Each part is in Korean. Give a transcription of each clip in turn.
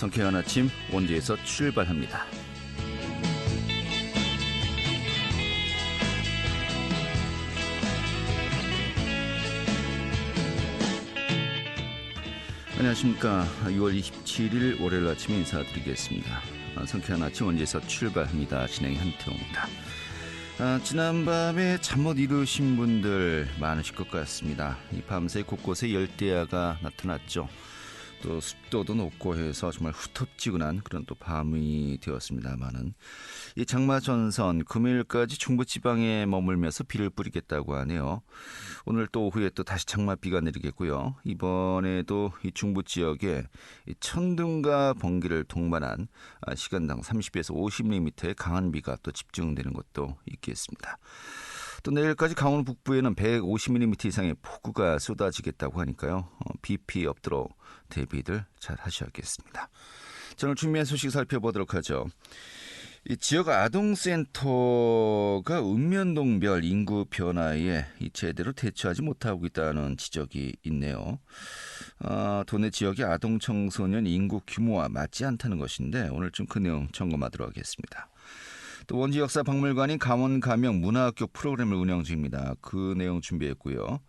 성쾌한 아침 원주에서 출발합니다. 안녕하십니까. 6월 27일 월요일 아침 인사드리겠습니다. 성쾌한 아침 원주에서 출발합니다. 진행의 한태웅입니다. 지난밤에 잠 못 이루신 분들 많으실 것 같습니다. 이 밤새 곳곳에 열대야가 나타났죠. 또 습도도 높고 해서 정말 후텁지근한 그런 또 밤이 되었습니다만은 이 장마 전선 금요일까지 중부지방에 머물면서 비를 뿌리겠다고 하네요. 오늘 또 오후에 또 다시 장맛비가 내리겠고요. 이번에도 이 중부 지역에 이 천둥과 번개를 동반한 시간당 30에서 50mm의 강한 비가 또 집중되는 것도 있겠습니다. 또 내일까지 강원 북부에는 150mm 이상의 폭우가 쏟아지겠다고 하니까요. 비 피해 없도록 대비들 잘 하셔야겠습니다. 자, 오늘 준비한 소식 살펴보도록 하죠. 이 지역 아동센터가 읍면동별 인구 변화에 제대로 대처하지 못하고 있다는 지적이 있네요. 도내 지역의 아동 청소년 인구 규모와 맞지 않다는 것인데 오늘 좀 그 내용 점검하도록 하겠습니다. 또 원주 역사 박물관이 강원 가명 문화학교 프로그램을 운영 중입니다. 그 내용 준비했고요.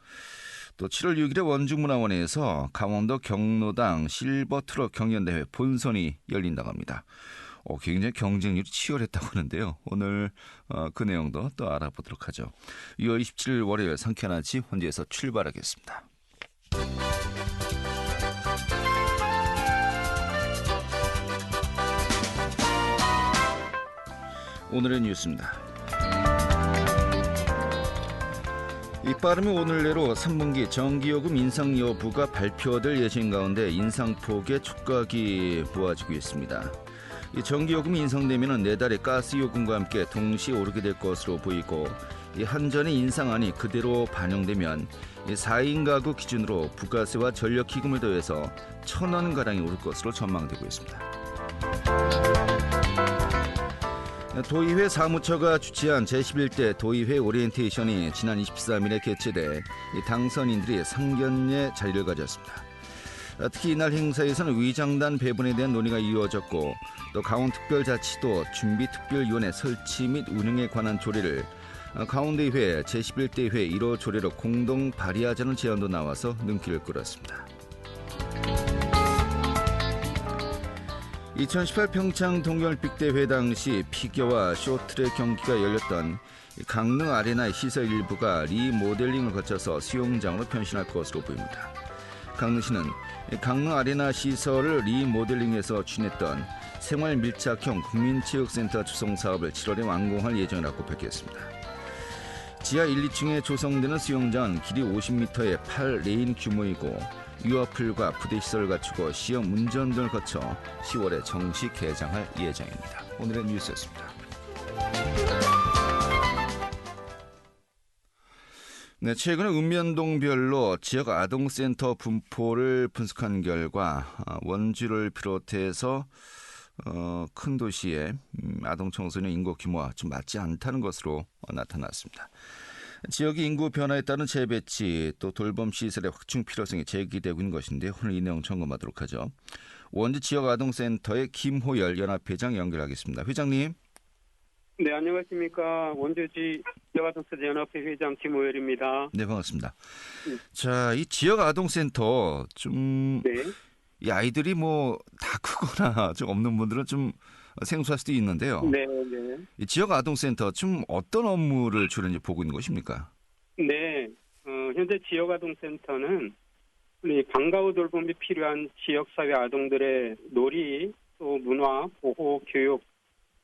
또 7월 6일에 원주문화원에서 강원도 경로당 실버트럭 경연대회 본선이 열린다고 합니다. 굉장히 경쟁률이 치열했다고 하는데요. 오늘 그 내용도 또 알아보도록 하죠. 6월 27일 월요일 상쾌한 아침 원주에서 출발하겠습니다. 오늘의 뉴스입니다. 이 빠르면 오늘 내로 3분기 전기요금 인상 여부가 발표될 예정 가운데 인상폭의 촉각이 모아지고 있습니다. 이 전기요금이 인상되면 내달의 가스요금과 함께 동시에 오르게 될 것으로 보이고 이 한전의 인상안이 그대로 반영되면 이 4인 가구 기준으로 부가세와 전력기금을 더해서 1,000원가량이 오를 것으로 전망되고 있습니다. 도의회 사무처가 주최한 제11대 도의회 오리엔테이션이 지난 23일에 개최돼 당선인들이 상견례 자리를 가졌습니다. 특히 이날 행사에서는 위장단 배분에 대한 논의가 이루어졌고 또 강원특별자치도 준비특별위원회 설치 및 운영에 관한 조례를 강원도의회 제11대 회 1호 조례로 공동 발의하자는 제안도 나와서 눈길을 끌었습니다. 2018 평창 동계올림픽 대회 당시 피겨와 쇼트트랙 경기가 열렸던 강릉 아레나의 시설 일부가 리모델링을 거쳐서 수영장으로 변신할 것으로 보입니다. 강릉시는 강릉 아레나 시설을 리모델링해서 추진했던 생활 밀착형 국민체육센터 조성 사업을 7월에 완공할 예정이라고 밝혔습니다. 지하 1, 2층에 조성되는 수영장은 길이 50m의 8레인 규모이고 유아풀과 부대시설을 갖추고 시험 운전 등을 거쳐 10월에 정식 개장할 예정입니다. 오늘의 뉴스였습니다. 네, 최근에 읍면동별로 지역 아동센터 분포를 분석한 결과 원주를 비롯해서 큰 도시의 아동 청소년 인구 규모와 좀 맞지 않다는 것으로 나타났습니다. 지역의 인구 변화에 따른 재배치 또 돌봄 시설의 확충 필요성이 제기되고 있는 것인데 오늘 이 내용 점검하도록 하죠. 원주 지역 아동센터의 김호열 연합회장 연결하겠습니다. 회장님. 네, 안녕하십니까. 원주지 지역 아동센터 연합회 회장 김호열입니다. 네, 반갑습니다. 자, 이 지역 아동센터 좀 이 아이들이 뭐 다 크거나 좀 없는 분들은 좀 생소할 수도 있는데요. 네. 이 지역 아동센터 좀 어떤 업무를 주로 이제 보고 있는 것입니까? 네, 현재 지역 아동센터는 우리 방과 후 돌봄이 필요한 지역사회 아동들의 놀이, 또 문화, 보호, 교육,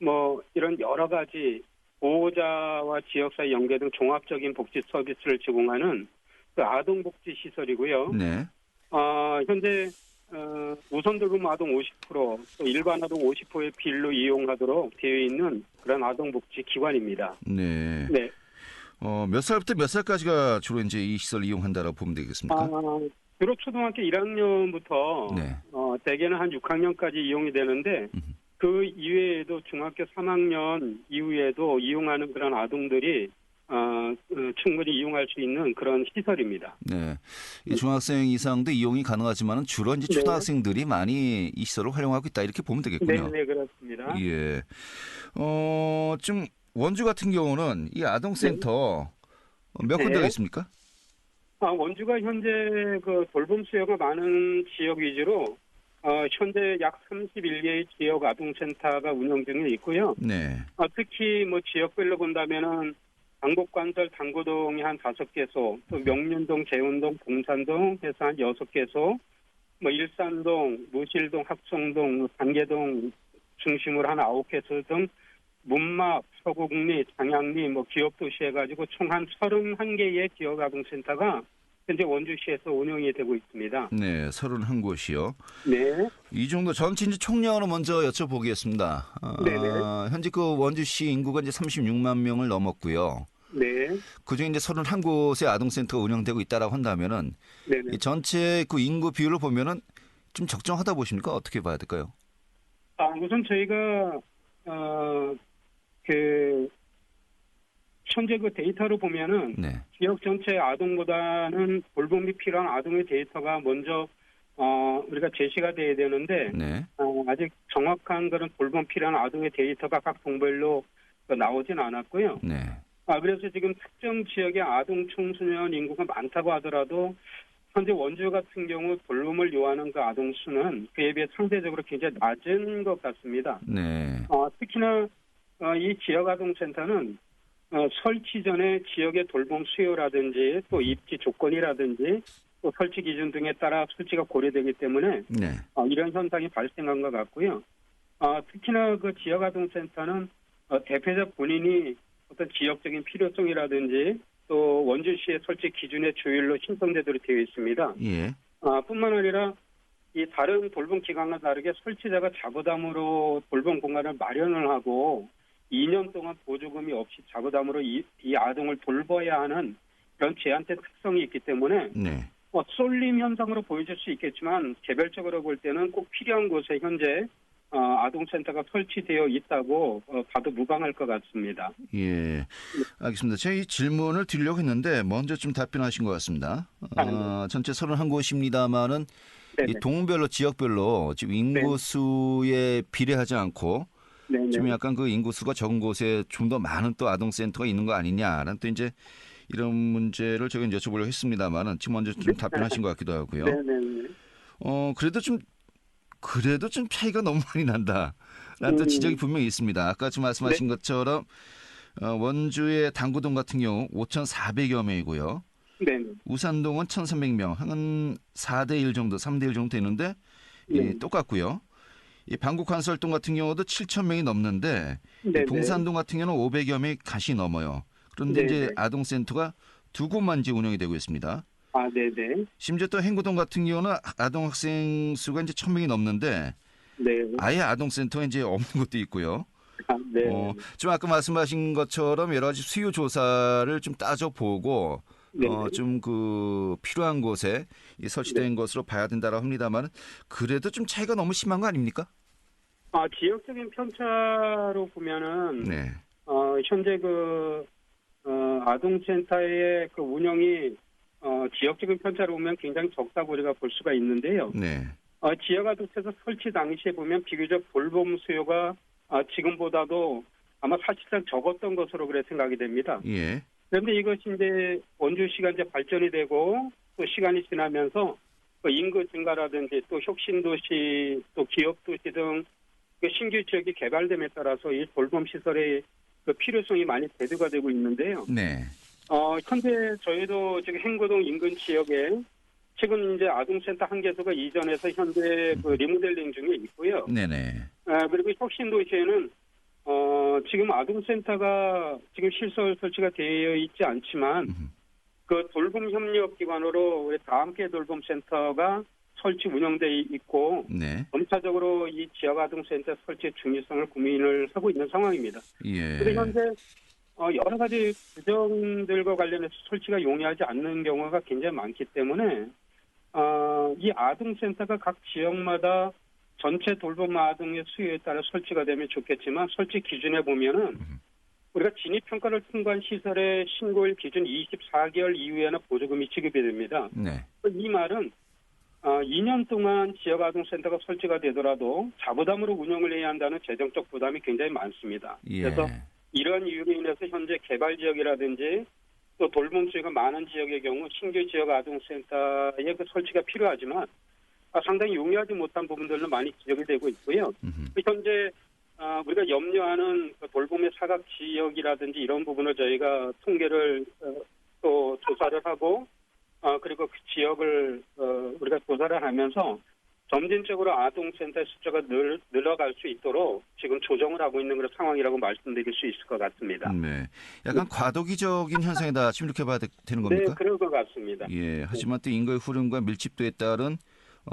뭐 이런 여러 가지 보호자와 지역사회 연계 등 종합적인 복지 서비스를 제공하는 그 아동복지 시설이고요. 네. 현재 우선 돌봄 아동 50%, 또 일반 아동 50%의 비율로 이용하도록 되어 있는 그런 아동복지 기관입니다. 네. 네. 몇 살부터 몇 살까지가 주로 이제 이 시설 이용한다라고 보면 되겠습니까? 주로 초등학교 1학년부터 네. 대개는 한 6학년까지 이용이 되는데 그 이외에도 중학교 3학년 이후에도 이용하는 그런 아동들이 충분히 이용할 수 있는 그런 시설입니다. 네. 이 중학생 이상도 이용이 가능하지만 주로 이제 네. 초등학생들이 많이 이 시설을 활용하고 있다 이렇게 보면 되겠군요. 네, 그렇습니다. 예. 지금 원주 같은 경우는 이 네. 아동센터 몇 군데가 네. 있습니까? 원주가 현재 그 돌봄 수요가 많은 지역 위주로 현재 약 31개의 지역 아동센터가 운영 중에 있고요. 네. 특히 뭐 지역별로 본다면은 당곡관설 당구동이 한 5개소, 또 명륜동, 재운동, 봉산동 해서 한 6개소, 뭐 일산동, 무실동, 합성동, 단계동 중심으로 한 9개소 등 문막, 서구국리, 장양리, 뭐 기업도시 해가지고 총 한 31개의 지역 아동센터가 현재 원주시에서 운영이 되고 있습니다. 네, 31곳이요. 네. 이 정도 전체 이제 총량으로 먼저 여쭤보겠습니다. 네네. 현재 그 원주시 인구가 이제 36만 명을 넘었고요. 네. 그중에 이제 31곳의 아동센터가 운영되고 있다라고 한다면은 네네. 이 전체 그 인구 비율을 보면은 좀 적정하다 보십니까? 어떻게 봐야 될까요? 우선 저희가 그 현재 그 데이터로 보면은 네. 지역 전체 아동보다는 돌봄이 필요한 아동의 데이터가 먼저 우리가 제시가 돼야 되는데 네. 아직 정확한 그런 돌봄 필요한 아동의 데이터가 각 동별로 나오진 않았고요. 네. 그래서 지금 특정 지역의 아동 청소년 인구가 많다고 하더라도 현재 원주 같은 경우 돌봄을 요하는 그 아동 수는 그에 비해 상대적으로 굉장히 낮은 것 같습니다. 네. 특히나 이 지역 아동센터는 설치 전에 지역의 돌봄 수요라든지 또 입지 조건이라든지 또 설치 기준 등에 따라 설치가 고려되기 때문에 네. 이런 현상이 발생한 것 같고요. 특히나 그 지역 아동센터는 대표자 본인이 어떤 지역적인 필요성이라든지 또 원주시의 설치 기준의 조율로 신청제도로 되어 있습니다. 예. 뿐만 아니라 이 다른 돌봄 기관과 다르게 설치자가 자부담으로 돌봄 공간을 마련을 하고 2년 동안 보조금이 없이 자부담으로 이 아동을 돌봐야 하는 그런 제한테 특성이 있기 때문에 네. 쏠림 현상으로 보여질 수 있겠지만 개별적으로 볼 때는 꼭 필요한 곳에 현재 아동센터가 설치되어 있다고 봐도 무방할 것 같습니다. 예. 알겠습니다. 제가 이 질문을 드리려고 했는데 먼저 좀 답변하신 것 같습니다. 전체 31곳입니다만은 이 동별로 지역별로 지금 인구수에 비례하지 않고 네네. 지금 약간 그 인구수가 적은 곳에 좀 더 많은 또 아동센터가 있는 거 아니냐라는 또 이제 이런 문제를 제가 여쭤보려고 했습니다만은 지금 먼저 좀 답변하신 것 같기도 하고요. 네네. 그래도 좀 차이가 너무 많이 난다. 라는 또 지적이 분명히 있습니다. 아까 지금 말씀하신 것처럼 원주의 당구동 같은 경우 5,400여 명이고요. 네. 우산동은 1,300명, 한 4대1 정도, 3대1 정도 되는데 똑같고요. 이 방국환설동 같은 경우도 7,000명이 넘는데 네네. 봉산동 같은 경우는 500여 명이 가시 넘어요. 그런데 네네. 이제 아동센터가 2곳만 이제 운영이 되고 있습니다. 네네. 심지어 또 행구동 같은 경우는 아동 학생 수가 이제 1,000명이 넘는데 네. 아예 아동센터가 이제 없는 것도 있고요. 네. 좀 아까 말씀하신 것처럼 여러 가지 수요 조사를 좀 따져보고 좀 그 필요한 곳에 설치된 것으로 봐야 된다고 합니다만 그래도 좀 차이가 너무 심한 거 아닙니까? 지역적인 편차로 보면은 네. 현재 그 아동센터의 그 운영이 지역적인 편차로 보면 굉장히 적다고 우리가 볼 수가 있는데요. 네. 지역 아동센터 설치 당시에 보면 비교적 돌봄 수요가 지금보다도 아마 사실상 적었던 것으로 그래 생각이 됩니다. 예. 그런데 이것이 이제 원주시가 이제 발전이 되고 또 시간이 지나면서 그 인구 증가라든지 또 혁신도시 또 기업도시 등 그 신규 지역이 개발됨에 따라서 이 돌봄 시설의 그 필요성이 많이 대두가 되고 있는데요. 네. 현재 저희도 지금 행거동 인근 지역에 최근 이제 아동센터 한 개소가 이전해서 현재 그 리모델링 중에 있고요. 네네. 그리고 혁신도시에는 지금 아동센터가 지금 실설 설치가 되어 있지 않지만 그 돌봄 협력 기관으로 우리 다함께 돌봄센터가 설치 운영돼 있고 네. 점차적으로 이 지역 아동센터 설치 중요성을 고민을 하고 있는 상황입니다. 예. 그리고 현재 여러 가지 규정들과 관련해서 설치가 용이하지 않는 경우가 굉장히 많기 때문에 이 아동센터가 각 지역마다 전체 돌봄 아동의 수요에 따라 설치가 되면 좋겠지만 설치 기준에 보면은 우리가 진입평가를 통과한 시설의 신고일 기준 24개월 이후에는 보조금이 지급이 됩니다. 네. 이 말은 2년 동안 지역아동센터가 설치가 되더라도 자부담으로 운영을 해야 한다는 재정적 부담이 굉장히 많습니다. 예. 그래서 이런 이유로 인해서 현재 개발 지역이라든지 또 돌봄수요가 많은 지역의 경우 신규 지역아동센터의 그 설치가 필요하지만 상당히 용이하지 못한 부분들로 많이 지적이 되고 있고요. 현재 우리가 염려하는 그 돌봄의 사각 지역이라든지 이런 부분을 저희가 통계를 또 조사를 하고 그리고 그 지역을 우리가 조사를 하면서 점진적으로 아동센터의 숫자가 늘어갈 수 있도록 지금 조정을 하고 있는 그런 상황이라고 말씀드릴 수 있을 것 같습니다. 네. 약간 과도기적인 현상이다. 지금 이렇게 봐야 되는 겁니까? 네, 그럴 것 같습니다. 예. 하지만 또 인구의 흐름과 밀집도에 따른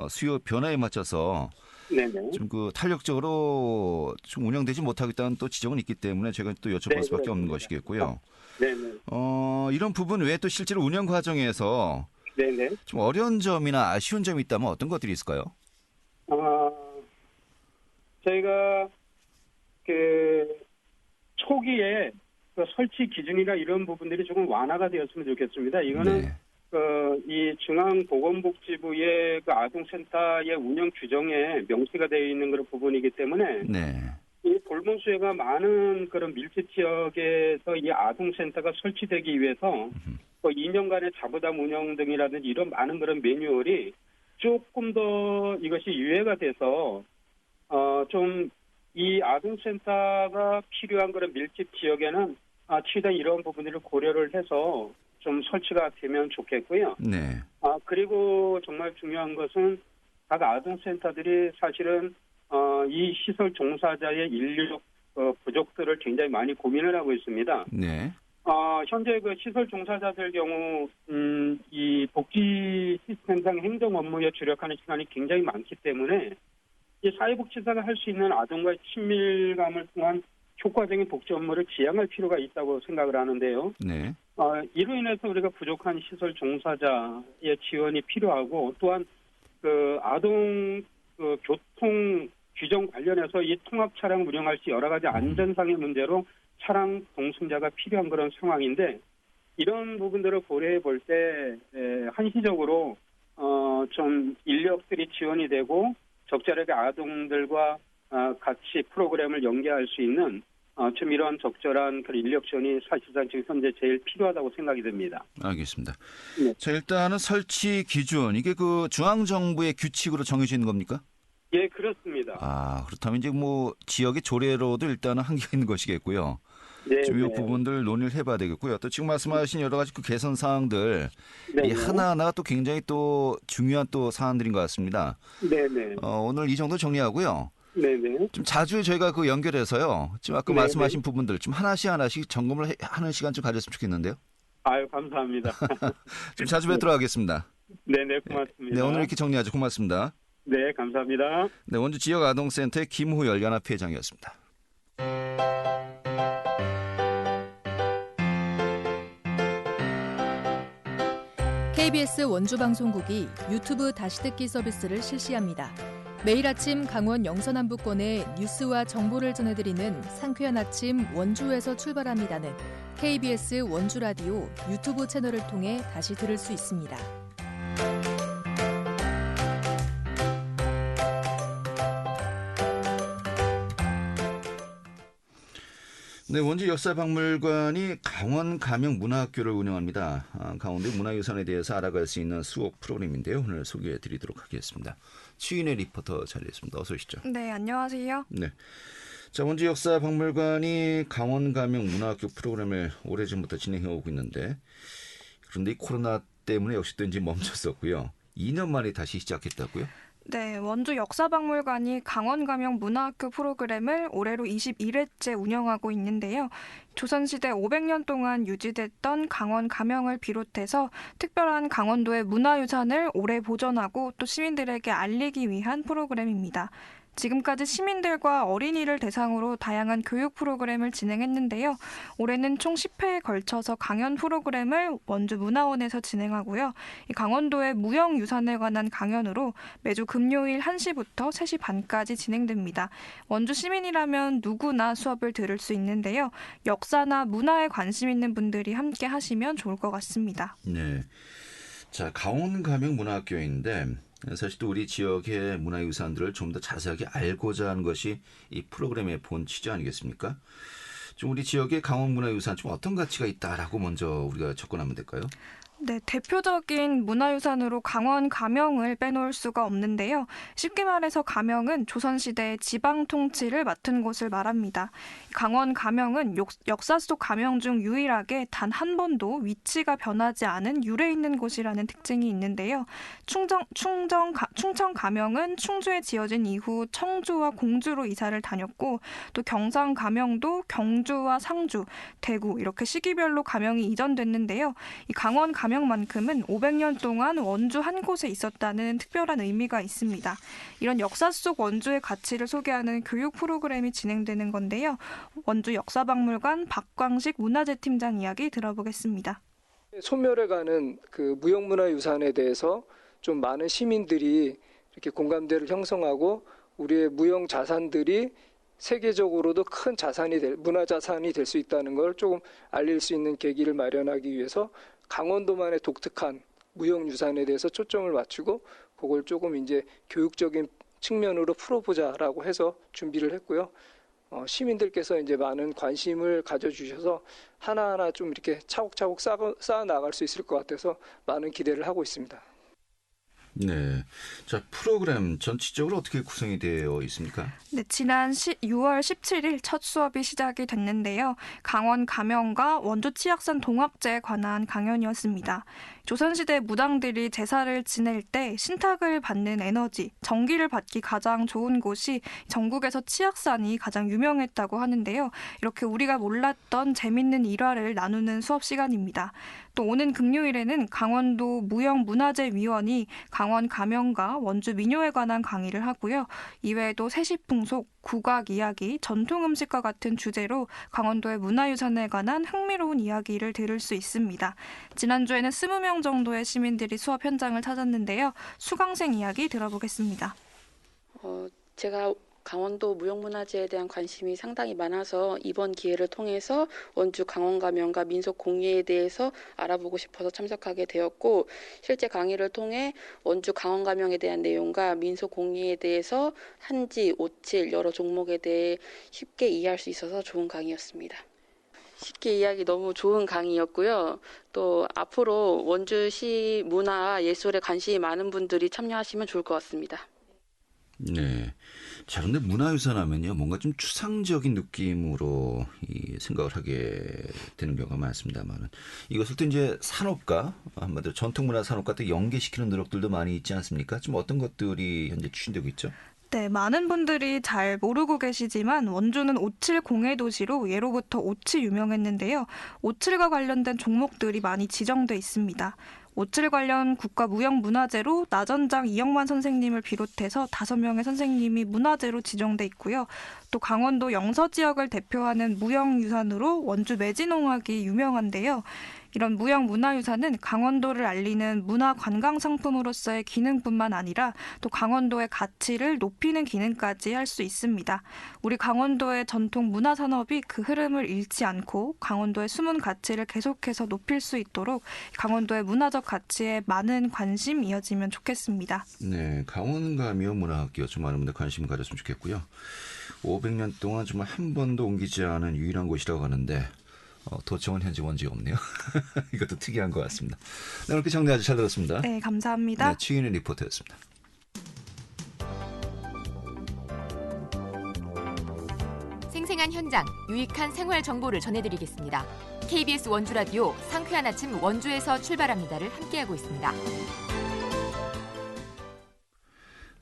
수요 변화에 맞춰서 네네. 좀 그 탄력적으로 좀 운영되지 못하고 있다는 또 지적은 있기 때문에 제가 또 여쭤볼 네, 수밖에 없는 그렇습니다. 것이겠고요. 네네. 이런 부분 외에 또 실제로 운영 과정에서 네네. 좀 어려운 점이나 아쉬운 점이 있다면 어떤 것들이 있을까요? 저희가 그 초기에 그 설치 기준이나 이런 부분들이 조금 완화가 되었으면 좋겠습니다. 이거는 네. 이 중앙보건복지부의 그 아동센터의 운영 규정에 명시가 되어 있는 그런 부분이기 때문에 네. 이 돌봄 수요가 많은 그런 밀집 지역에서 이 아동센터가 설치되기 위해서 2년간의 자부담 운영 등이라든지 이런 많은 그런 매뉴얼이 조금 더 이것이 유예가 돼서 좀 이 아동센터가 필요한 그런 밀집 지역에는 최대한 이런 부분들을 고려를 해서 좀 설치가 되면 좋겠고요. 네. 그리고 정말 중요한 것은 각 아동센터들이 사실은 이 시설 종사자의 인력 부족들을 굉장히 많이 고민을 하고 있습니다. 네. 현재 그 시설 종사자들 경우 이 복지 시스템상 행정 업무에 주력하는 시간이 굉장히 많기 때문에 이 사회복지사가 할 수 있는 아동과의 친밀감을 통한 효과적인 복지 업무를 지향할 필요가 있다고 생각을 하는데요. 네. 이로 인해서 우리가 부족한 시설 종사자의 지원이 필요하고 또한 그 아동 그 교통 규정 관련해서 이 통합 차량 운영할 시 여러 가지 안전상의 문제로 차량 동승자가 필요한 그런 상황인데 이런 부분들을 고려해 볼 때 한시적으로 좀 인력들이 지원이 되고 적절하게 아동들과 같이 프로그램을 연계할 수 있는 좀 이런 적절한 그런 인력 지원이 사실상 지금 현재 제일 필요하다고 생각이 듭니다. 알겠습니다. 네. 자, 일단은 설치 기준 이게 그 중앙 정부의 규칙으로 정해져 있는 겁니까? 예, 그렇습니다. 그렇다면 이제 뭐 지역의 조례로도 일단은 한계가 있는 것이겠고요. 네, 좀 이 네. 부분들 논의를 해봐야 되겠고요. 또 지금 말씀하신 여러 가지 그 개선 사항들 네, 이 하나하나가 또 굉장히 또 중요한 또 사안들인 것 같습니다. 네네. 오늘 이 정도 정리하고요. 네네. 좀 자주 저희가 그 연결해서 지금 아까 네네. 말씀하신 부분들 좀 하나씩 점검을 하는 시간 좀 가졌으면 좋겠는데요. 아유, 감사합니다. 좀 자주 뵙도록 하겠습니다. 네네, 고맙습니다. 네, 오늘 이렇게 정리하죠. 고맙습니다. 네, 감사합니다. 네, 원주 지역아동센터의 김호열 연합회장이었습니다. KBS 원주방송국이 유튜브 다시 듣기 서비스를 실시합니다. 매일 아침 강원 영서남부권의 뉴스와 정보를 전해드리는 상쾌한 아침 원주에서 출발합니다는 KBS 원주라디오 유튜브 채널을 통해 다시 들을 수 있습니다. 네, 원주 역사박물관이 강원 가명 문화학교를 운영합니다. 강원도 문화유산에 대해서 알아갈 수 있는 수업 프로그램인데요. 오늘 소개해드리도록 하겠습니다. 추인의 리포터 자리했습니다. 어서 오시죠. 네, 안녕하세요. 네. 자, 원주 역사박물관이 강원 가명 문화학교 프로그램을 오래전부터 진행해오고 있는데 그런데 이 코로나 때문에 역시 또 이제 멈췄었고요. 2년 만에 다시 시작했다고요? 네, 원주 역사박물관이 강원가명 문화학교 프로그램을 올해로 21회째 운영하고 있는데요. 조선시대 500년 동안 유지됐던 강원 가명을 비롯해서 특별한 강원도의 문화유산을 오래 보존하고 또 시민들에게 알리기 위한 프로그램입니다. 지금까지 시민들과 어린이를 대상으로 다양한 교육 프로그램을 진행했는데요. 올해는 총 10회에 걸쳐서 강연 프로그램을 원주 문화원에서 진행하고요. 이 강원도의 무형유산에 관한 강연으로 매주 금요일 1시부터 3시 반까지 진행됩니다. 원주 시민이라면 누구나 수업을 들을 수 있는데요. 역사나 문화에 관심 있는 분들이 함께 하시면 좋을 것 같습니다. 네. 자, 강원감영문화학교인데 사실 또 우리 지역의 문화유산들을 좀 더 자세하게 알고자 하는 것이 이 프로그램의 본 취지 아니겠습니까? 좀 우리 지역의 강원문화유산 좀 어떤 가치가 있다라고 먼저 우리가 접근하면 될까요? 네, 대표적인 문화유산으로 강원 감영을 빼놓을 수가 없는데요. 쉽게 말해서 감영은 조선시대의 지방 통치를 맡은 곳을 말합니다. 강원 감영은 역사 속 감영 중 유일하게 단 한 번도 위치가 변하지 않은 유래 있는 곳이라는 특징이 있는데요. 충청 감영은 충주에 지어진 이후 청주와 공주로 이사를 다녔고 또 경상 감영도 경주와 상주, 대구 이렇게 시기별로 감영이 이전됐는데요. 이 강원 감영만큼은 500년 동안 원주 한 곳에 있었다는 특별한 의미가 있습니다. 이런 역사 속 원주의 가치를 소개하는 교육 프로그램이 진행되는 건데요. 원주 역사박물관 박광식 문화재팀장 이야기 들어보겠습니다. 소멸해가는 그 무형문화유산에 대해서 좀 많은 시민들이 이렇게 공감대를 형성하고 우리의 무형자산들이 세계적으로도 큰 자산이 문화자산이 될 수 있다는 걸 조금 알릴 수 있는 계기를 마련하기 위해서 강원도만의 독특한 무형유산에 대해서 초점을 맞추고 그걸 조금 이제 교육적인 측면으로 풀어보자라고 해서 준비를 했고요. 시민들께서 이제 많은 관심을 가져주셔서 하나하나 좀 이렇게 차곡차곡 쌓아 나갈 수 있을 것 같아서 많은 기대를 하고 있습니다. 네. 자, 프로그램 전체적으로 어떻게 구성이 되어 있습니까? 네, 지난 6월 17일 첫 수업이 시작이 됐는데요. 강원 감영과 원주 치악산 동학제에 관한 강연이었습니다. 조선시대 무당들이 제사를 지낼 때 신탁을 받는 에너지, 전기를 받기 가장 좋은 곳이 전국에서 치악산이 가장 유명했다고 하는데요. 이렇게 우리가 몰랐던 재밌는 일화를 나누는 수업 시간입니다. 또 오는 금요일에는 강원도 무형문화재위원이 강원 감영과 원주 민요에 관한 강의를 하고요. 이외에도 세시풍속, 국악 이야기, 전통 음식과 같은 주제로 강원도의 문화유산에 관한 흥미로운 이야기를 들을 수 있습니다. 지난주에는 20명 정도의 시민들이 수업 현장을 찾았는데요. 수강생 이야기 들어보겠습니다. 제가 강원도 무형문화재에 대한 관심이 상당히 많아서 이번 기회를 통해서 원주 강원감영과 민속공예에 대해서 알아보고 싶어서 참석하게 되었고 실제 강의를 통해 원주 강원감영에 대한 내용과 민속공예에 대해서 한지, 오칠 여러 종목에 대해 쉽게 이해할 수 있어서 좋은 강의였습니다. 쉽게 이해하기 너무 좋은 강의였고요. 또 앞으로 원주시 문화 예술에 관심이 많은 분들이 참여하시면 좋을 것 같습니다. 네. 자, 근데 문화유산 하면요, 뭔가 좀 추상적인 느낌으로 생각을 하게 되는 경우가 많습니다만은 이것을 또 이제 산업과 한마디로 전통문화 산업과 또 연계시키는 노력들도 많이 있지 않습니까? 좀 어떤 것들이 현재 추진되고 있죠? 네, 많은 분들이 잘 모르고 계시지만 원주는 오칠 공예도시로 예로부터 옷이 유명했는데요. 오칠과 관련된 종목들이 많이 지정돼 있습니다. 오칠 관련 국가무형문화재로 나전장 이영만 선생님을 비롯해서 5명의 선생님이 문화재로 지정돼 있고요. 또 강원도 영서 지역을 대표하는 무형유산으로 원주 매진홍학이 유명한데요. 이런 무형문화유산은 강원도를 알리는 문화관광상품으로서의 기능뿐만 아니라 또 강원도의 가치를 높이는 기능까지 할 수 있습니다. 우리 강원도의 전통 문화산업이 그 흐름을 잃지 않고 강원도의 숨은 가치를 계속해서 높일 수 있도록 강원도의 문화적 가치에 많은 관심 이어지면 좋겠습니다. 네, 강원감영문화학교 좀 많은 분들 관심 가졌으면 좋겠고요. 500년 동안 정말 한 번도 옮기지 않은 유일한 곳이라고 하는데 도청은 현재 원지가 없네요. 이것도 특이한 것 같습니다. 네, 이렇게 정리 아주 잘 들었습니다. 네, 감사합니다. 네, 최윤희 리포터였습니다. 생생한 현장, 유익한 생활 정보를 전해드리겠습니다. KBS 원주라디오 상쾌한 아침 원주에서 출발합니다를 함께하고 있습니다.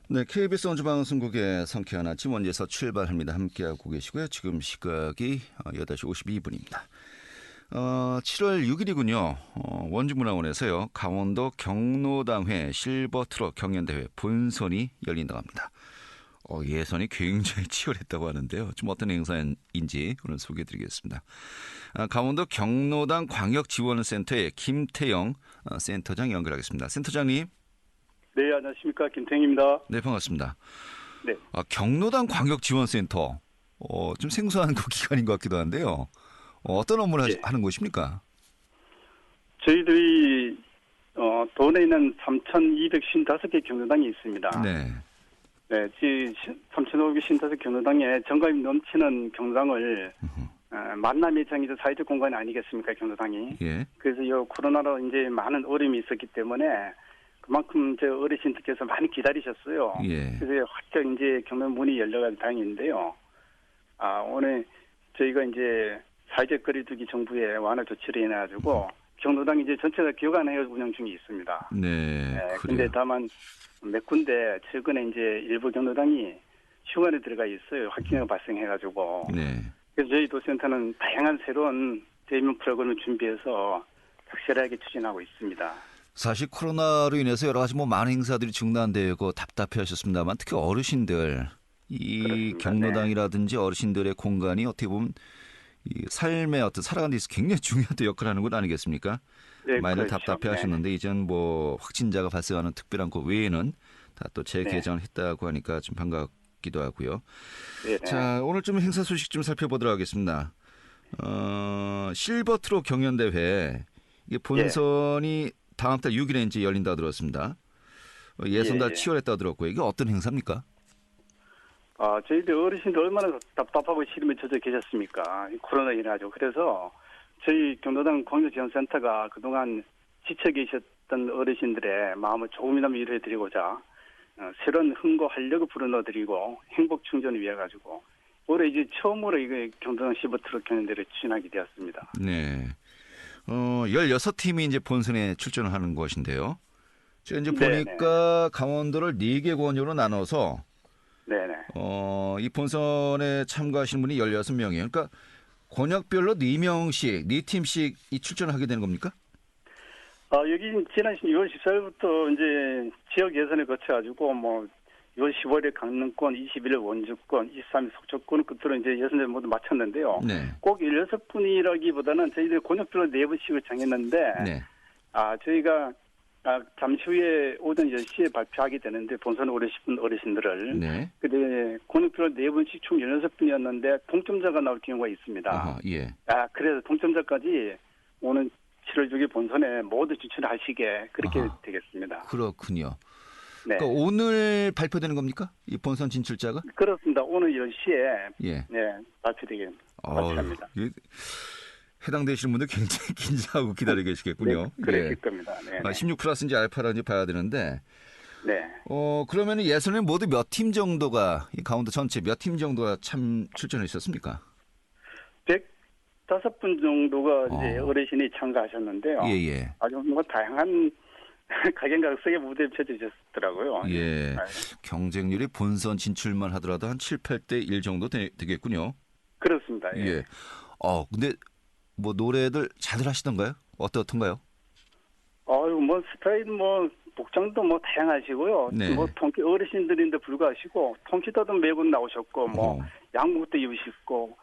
네, KBS 원주방송국의 상쾌한 아침 원주에서 출발합니다. 함께하고 계시고요. 지금 시각이 8시 52분입니다. 7월 6일이군요. 원주문화원에서요. 강원도 경로당회 실버트럭 경연대회 본선이 열린다고 합니다. 예선이 굉장히 치열했다고 하는데요. 좀 어떤 행사인지 오늘 소개해드리겠습니다. 강원도 경로당 광역지원센터의 김태영 센터장 연결하겠습니다. 센터장님. 네, 안녕하십니까. 김태영입니다. 네, 반갑습니다. 네. 경로당 광역지원센터. 좀 생소한 그 기관인 것 같기도 한데요. 어떤 업무를 네. 하는 곳입니까? 저희들이 도내에는 3,255개 경로당이 있습니다. 네. 네, 3,555개 경로당에 정감이 넘치는 경로당을 만남의 장이죠. 사회적 공간이 아니겠습니까, 경로당이. 예. 그래서 이 코로나로 이제 많은 어려움이 있었기 때문에 그만큼 저 어르신들께서 많이 기다리셨어요. 예. 그래서 활짝 이제 경로 문이 열려가지고 다행인데요. 오늘 저희가 이제 사회적 거리두기 정부의 완화 조치를 인해가지고 경로당 이제 전체가 기관회에 운영 중에 있습니다. 네. 그런데 다만 몇 군데 최근에 이제 일부 경로당이 휴관에 들어가 있어요. 확진자가 발생해가지고. 네. 그래서 저희 도센터는 다양한 새로운 대면 프로그램을 준비해서 확실하게 추진하고 있습니다. 사실 코로나로 인해서 여러 가지 많은 행사들이 중단되고 답답해하셨습니다만 특히 어르신들 이 그렇습니다. 경로당이라든지 어르신들의 공간이 어떻게 보면 이 삶의 어떤 살아가는 데 있어서 굉장히 중요한 역할을 하는 것 아니겠습니까? 네, 많이들 그렇죠. 답답해하셨는데 이제는 확진자가 발생하는 특별한 그 외에는 다 또 재개장을 네. 했다고 하니까 좀 반갑기도 하고요. 네. 자, 오늘 좀 행사 소식 좀 살펴보도록 하겠습니다. 실버 트롯 경연대회 이게 본선이 다음 달 6일에 이제 열린다고 들었습니다. 예선달 치열했다고 들었고요. 이게 어떤 행사입니까? 저희들 어르신들 얼마나 답답하고 시름에 젖어 계셨습니까? 코로나 인해가지고. 그래서 저희 경로당 광역지원센터가 그동안 지쳐 계셨던 어르신들의 마음을 조금이나마 위로해드리고자 새로운 흥과 활력을 불어넣어드리고 행복 충전을 위해 가지고 올해 이제 처음으로 이거 경로당 실버트롯 경연대회를 추진하게 되었습니다. 네. 16팀이 이제 본선에 출전을 하는 것인데요. 제가 이제 네네. 보니까 강원도를 4개 권역으로 나눠서 네네. 이 본선에 참가하시는 분이 16명이에요. 그러니까 권역별로 4명씩, 4팀씩 이 출전을 하게 되는 겁니까? 여기 지난 6월 14일부터 이제 지역 예선을 거쳐가지고 6월 15일에 강릉권, 21일 원주권, 23일 속초권 끝으로 이제 예선을 모두 마쳤는데요. 네. 꼭 16분이라기보다는 저희들 권역별로 4분씩을 정했는데, 네. 저희가 잠시 후에 오전 10시에 발표하게 되는데, 본선 오르신 어르신들을. 네. 근데 권역별로 4분씩 총 16분이었는데, 동점자가 나올 경우가 있습니다. 아하, 예. 그래서 동점자까지 오는 7월 6일 본선에 모두 진출하시게 그렇게 되겠습니다. 그렇군요. 네. 그러니까 오늘 발표되는 겁니까? 이 본선 진출자가? 그렇습니다. 오늘 10시에 예. 발표되게 마치합니다. 해당되시는 분들 굉장히 긴장하고 기다리고 계시겠군요. 네, 그럴 겁니다. 네. 16 플러스인지 알파라인지 봐야 되는데. 네. 그러면 예선에 모두 몇 팀 정도가 이 강원도 전체 몇 팀 정도가 출전을 있었습니까? 105분 정도가 이제 어르신이 참가하셨는데요. 예. 아주 다양한 각양각색의 무대에 펼쳐주셨더라고요. 예. 경쟁률이 본선 진출만 하더라도 한 7, 8대 1 정도 되겠군요. 그렇습니다. 예. 근데 노래들 잘들 하시던가요? 어떻던가요? 스타일 복장도 다양하시고요. 네. 어르신들인데 불구하시고 통기타도 매번 나오셨고 양복도 입으시고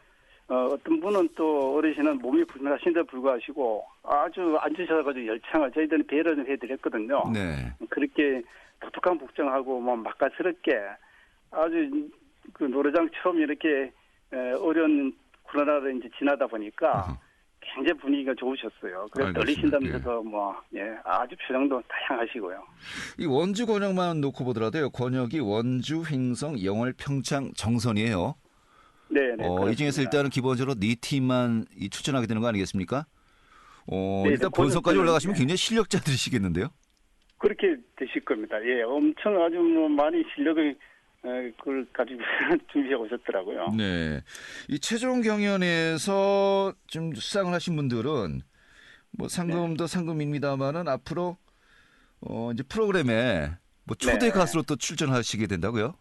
어떤 분은 또 어르신은 몸이 불편하신데 불구하시고 아주 앉으셔가지고 열창을 저희들은 배려를 좀 해드렸거든요. 네. 그렇게 독특한 복장하고 맛깔스럽게 아주 그 노래장처럼 이렇게 어려운 코로나를 이제 지나다 보니까 굉장히 분위기가 좋으셨어요. 그래서 떨리신다면서도 아주 표정도 다양하시고요. 이 원주 권역만 놓고 보더라도요. 권역이 원주, 횡성, 영월, 평창, 정선이에요. 네. 이 중에서 일단은 기본적으로 4팀만 출전하게 되는 거 아니겠습니까? 일단 본선까지 올라가시면 굉장히 실력자들이시겠는데요? 그렇게 되실 겁니다. 예, 엄청 아주 많이 실력을 그걸 가지고 준비해 오셨더라고요. 네. 이 최종 경연에서 좀 수상을 하신 분들은 상금도 상금입니다만은 앞으로 이제 프로그램에 초대 가수로 또 출전하시게 된다고요?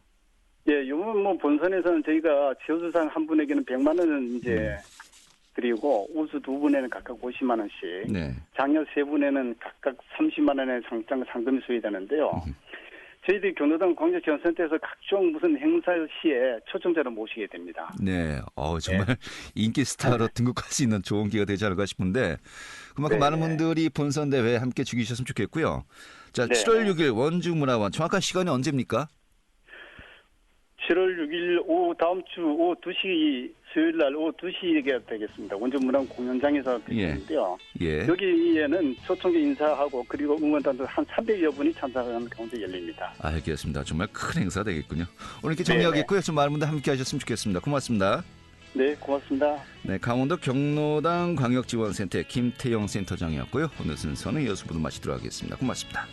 예, 이번 본선에서는 저희가 지도수상 한 분에게는 100만 원을 이제 드리고 우수 2분에는 각각 50만 원씩, 장려 3분에는 각각 30만 원의 상금이 소요되는데요. 저희들이 경로당 광역지원센터에서 각종 무슨 행사 시에 초청자를 모시게 됩니다. 네, 정말 인기 스타로 등극할 수 있는 좋은 기회가 되지 않을까 싶은데 그만큼 많은 분들이 본선 대회에 함께 즐기셨으면 좋겠고요. 자, 7월 6일 원주문화원 정확한 시간이 언제입니까? 7월 6일 오후 다음 주 오후 2시 수요일 날 오후 2시가 되겠습니다. 원주문화원 공연장에서 되는데요. 여기에는 초청자 인사하고 그리고 응원단들 한 300여 분이 참석하는 가운데 열립니다. 알겠습니다. 정말 큰 행사 되겠군요. 오늘 이렇게 정리하겠고요. 좀 많은 분들 함께 하셨으면 좋겠습니다. 고맙습니다. 네, 고맙습니다. 네, 강원도 경로당 광역지원센터의 김태영 센터장이었고요. 오늘 순서는 여수부로 마치도록 하겠습니다. 고맙습니다.